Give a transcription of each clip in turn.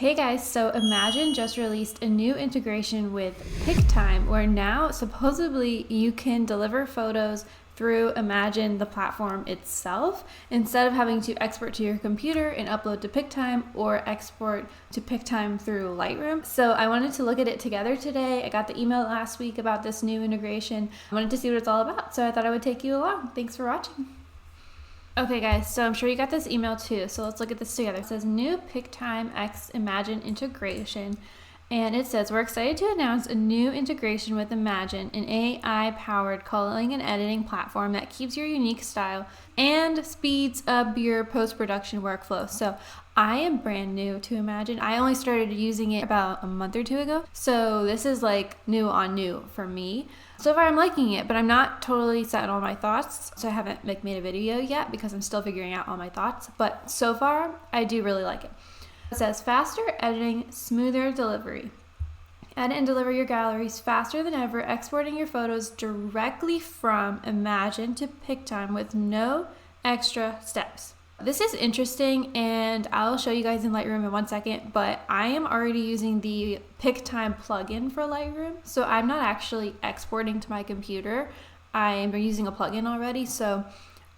Hey guys, so Imagen just released a new integration with Pictime where now supposedly you can deliver photos through Imagen, the platform itself, instead of having to export to your computer and upload to Pictime or export to Pictime through Lightroom. So I wanted to look at it together today. I got the email last week about this new integration. I wanted to see what it's all about, so I thought I would take you along. Thanks for watching. Okay guys, so I'm sure you got this email too, so let's look at this together. It says new Pictime x Imagen integration, and it says we're excited to announce a new integration with Imagen, an AI-powered culling and editing platform that keeps your unique style and speeds up your post-production workflow. So I am brand new to Imagen. I only started using it about a month or two ago, so this is like new on new for me. So far I'm liking it, but I'm not totally set on all my thoughts, so I haven't made a video yet because I'm still figuring out all my thoughts, but so far I do really like it. It says faster editing, smoother delivery. Edit and deliver your galleries faster than ever, exporting your photos directly from Imagen to Pictime with no extra steps. This is interesting, and I'll show you guys in Lightroom in 1 second, but I am already using the Pictime plugin for Lightroom, so I'm not actually exporting to my computer. I'm using a plugin already, so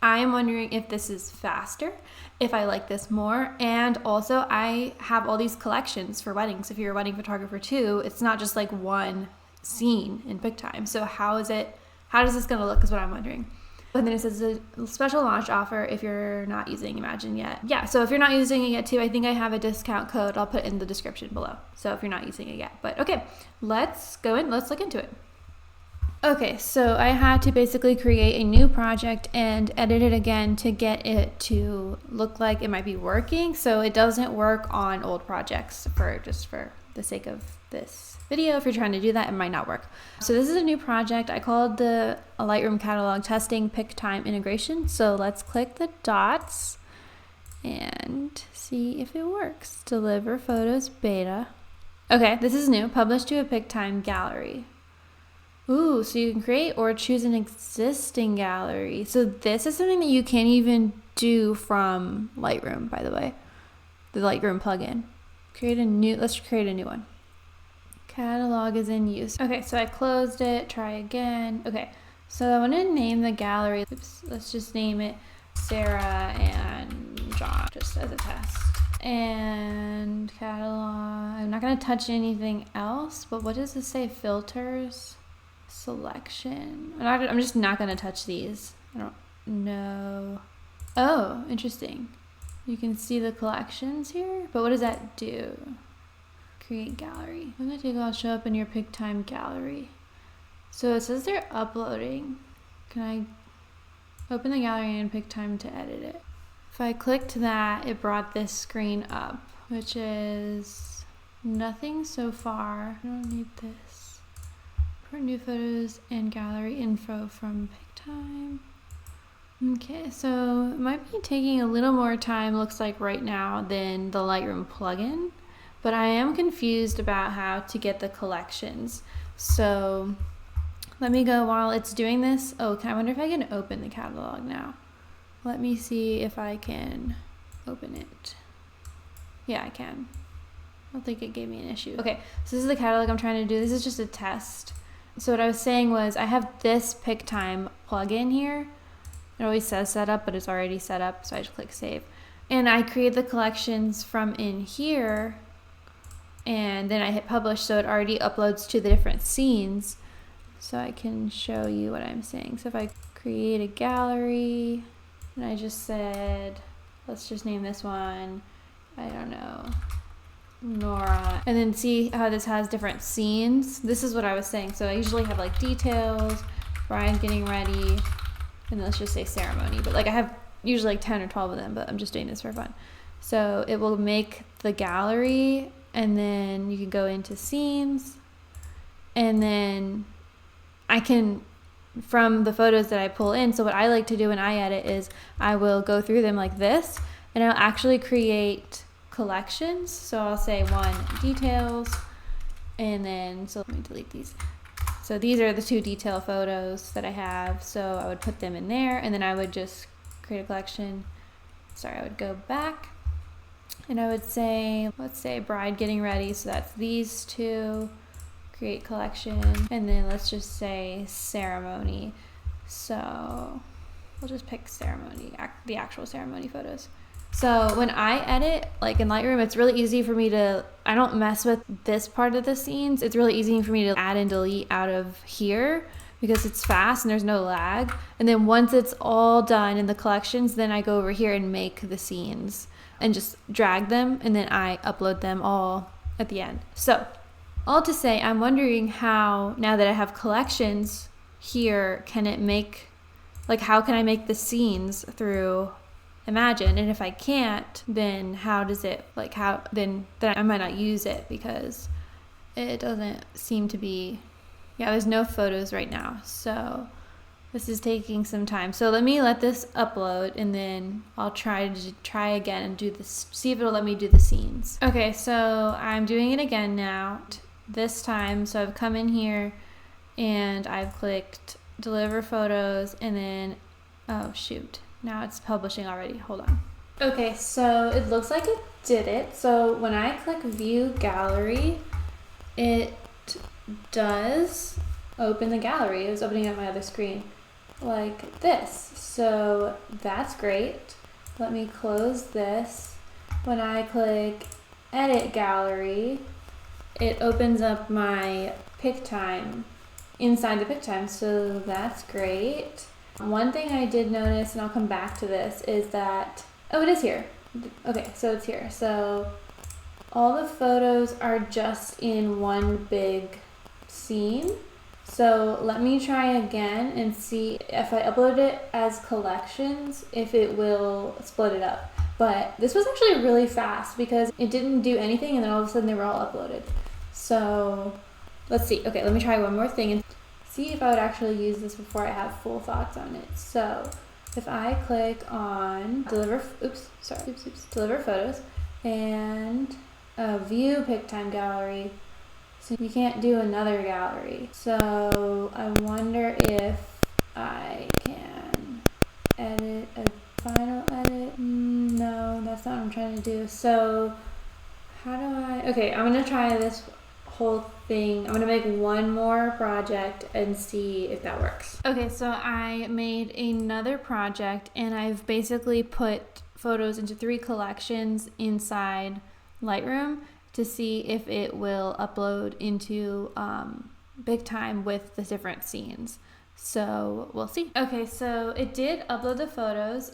I'm wondering if this is faster, if I like this more, and also I have all these collections for weddings. If you're a wedding photographer too, it's not just like one scene in Pictime. So how is this gonna look is what I'm wondering. And then it says a special launch offer if you're not using Imagen yet. Yeah, so if you're not using it yet too, I think I have a discount code. I'll put it in the description below. So if you're not using it yet. But okay, let's go in, let's look into it. Okay, so I had to basically create a new project and edit it again to get it to look like it might be working. So it doesn't work on old projects just for the sake of this video. If you're trying to do that, it might not work. So this is a new project. I called the Lightroom catalog testing Pictime integration. So let's click the dots and see if it works. Deliver photos beta. Okay, this is new. Publish to a Pictime gallery. Ooh, so you can create or choose an existing gallery. So this is something that you can't even do from Lightroom, by the way. The Lightroom plugin. Let's create a new one. Catalog is in use. Okay, so I closed it, try again. Okay, so I want to name the gallery. Oops, let's just name it Sarah and John, just as a test. And catalog, I'm not gonna touch anything else, but what does this say? Filters, selection. I'm just not gonna touch these. I don't know. Oh, interesting. You can see the collections here, but what does that do? Create gallery. I'm gonna I'll show up in your Pictime gallery. So it says they're uploading. Can I open the gallery in Pictime to edit it? If I clicked that, it brought this screen up, which is nothing so far. I don't need this. For new photos and gallery info from Pictime. Okay, so it might be taking a little more time, looks like right now, than the Lightroom plugin, but I am confused about how to get the collections. So let me go while it's doing this. Oh, I wonder if I can open the catalog now. Let me see if I can open it. Yeah, I can. I don't think it gave me an issue. Okay, so this is the catalog I'm trying to do. This is just a test. So what I was saying was I have this Pictime plugin here. It always says set up, but it's already set up, so I just click save. And I create the collections from in here, and then I hit publish, so it already uploads to the different scenes. So I can show you what I'm saying. So if I create a gallery, and I just said, let's just name this one, I don't know, Nora, and then see how this has different scenes. This is what I was saying. So I usually have like details, Brian getting ready, and let's just say ceremony, but like I have usually like 10 or 12 of them, but I'm just doing this for fun. So it will make the gallery, and then you can go into scenes, and then I can, from the photos that I pull in, so what I like to do when I edit is I will go through them like this, and I'll actually create collections. So I'll say one details, and then, so let me delete these. So these are the 2 detail photos that I have. So I would put them in there, and then I would just create a collection. Sorry, I would go back And I would say, let's say bride getting ready. So that's these two, create collection. And then let's just say ceremony. So we'll just pick ceremony, the actual ceremony photos. So when I edit, like in Lightroom, it's really easy for me to, I don't mess with this part of the scenes. It's really easy for me to add and delete out of here because it's fast and there's no lag. And then once it's all done in the collections, then I go over here and make the scenes and just drag them, and then I upload them all at the end. So all to say, I'm wondering how, now that I have collections here, can it make, like how can I make the scenes through Imagen? And if I can't, then how does it, like how, then I might not use it because it doesn't seem to be, yeah, there's no photos right now. So this is taking some time. So let this upload, and then I'll try again and do this, see if it'll let me do the scenes. Okay, so I'm doing it again now, this time. So I've come in here and I've clicked deliver photos, and then, oh shoot, now it's publishing already. Hold on. Okay, so it looks like it did it. So when I click view gallery, it does open the gallery. It was opening up my other screen like this. So that's great. Let me close this. When I click edit gallery, it opens up my Pictime inside the Pictime. So that's great. One thing I did notice, and I'll come back to this, is that, oh, it is here. Okay, so it's here. So all the photos are just in one big scene. So let me try again and see if I upload it as collections, if it will split it up. But this was actually really fast because it didn't do anything, and then all of a sudden they were all uploaded. So let's see. Okay, let me try one more thing and see if I would actually use this before I have full thoughts on it. So if I click on deliver photos and view Pictime gallery, so you can't do another gallery. So I wonder if I can edit a final edit. No, that's not what I'm trying to do. So how do I, okay, I'm gonna try this whole thing. I'm gonna make one more project and see if that works. Okay, so I made another project, and I've basically put photos into 3 collections inside Lightroom to see if it will upload into Pictime with the different scenes. So we'll see. Okay, so it did upload the photos.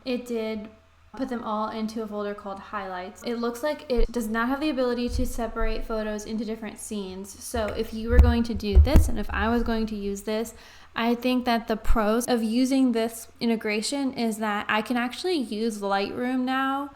It did put them all into a folder called highlights. It looks like it does not have the ability to separate photos into different scenes. So if you were going to do this, and if I was going to use this, I think that the pros of using this integration is that I can actually use Lightroom now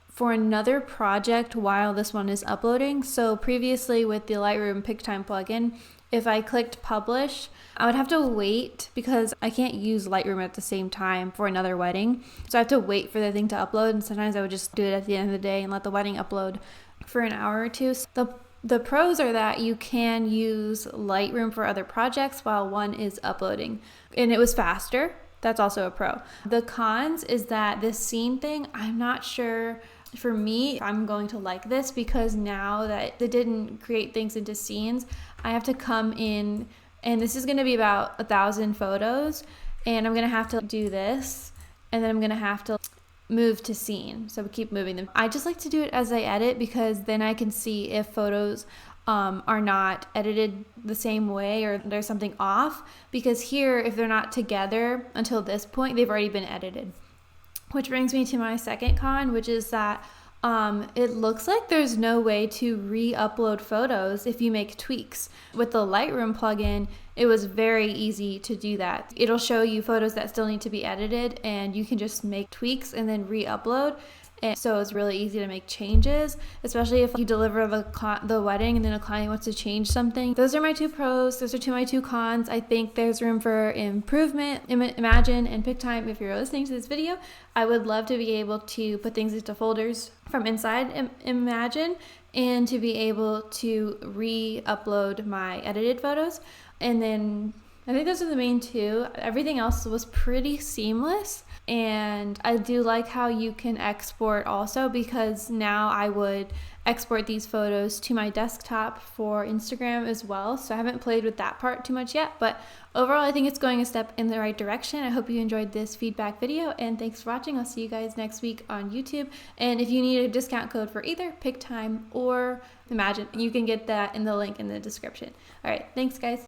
for another project while this one is uploading. So previously with the Lightroom Pic-Time plugin, if I clicked publish, I would have to wait because I can't use Lightroom at the same time for another wedding. So I have to wait for the thing to upload, and sometimes I would just do it at the end of the day and let the wedding upload for an hour or two. So the pros are that you can use Lightroom for other projects while one is uploading, and it was faster. That's also a pro. The cons is that this scene thing, I'm not sure for me if I'm going to like this, because now that it didn't create things into scenes, I have to come in, and this is going to be about 1,000 photos, and I'm going to have to do this, and then I'm going to have to move to scene. So we keep moving them. I just like to do it as I edit, because then I can see if photos are not edited the same way or there's something off, because here, if they're not together until this point, they've already been edited. Which brings me to my second con, which is that it looks like there's no way to re-upload photos if you make tweaks. With the Lightroom plugin, it was very easy to do that. It'll show you photos that still need to be edited, and you can just make tweaks and then re-upload. And so it's really easy to make changes, especially if you deliver the wedding and then a client wants to change something. Those are my 2 pros. Those are my 2 cons. I think there's room for improvement. Imagen and Pictime, if you're listening to this video, I would love to be able to put things into folders from inside Imagen and to be able to re-upload my edited photos. And then I think those are the main 2. Everything else was pretty seamless. And I do like how you can export also, because now I would export these photos to my desktop for Instagram as well. So I haven't played with that part too much yet, but overall I think it's going a step in the right direction. I hope you enjoyed this feedback video, and thanks for watching. I'll see you guys next week on YouTube. And if you need a discount code for either Pictime or Imagen, you can get that in the link in the description. All right, thanks guys.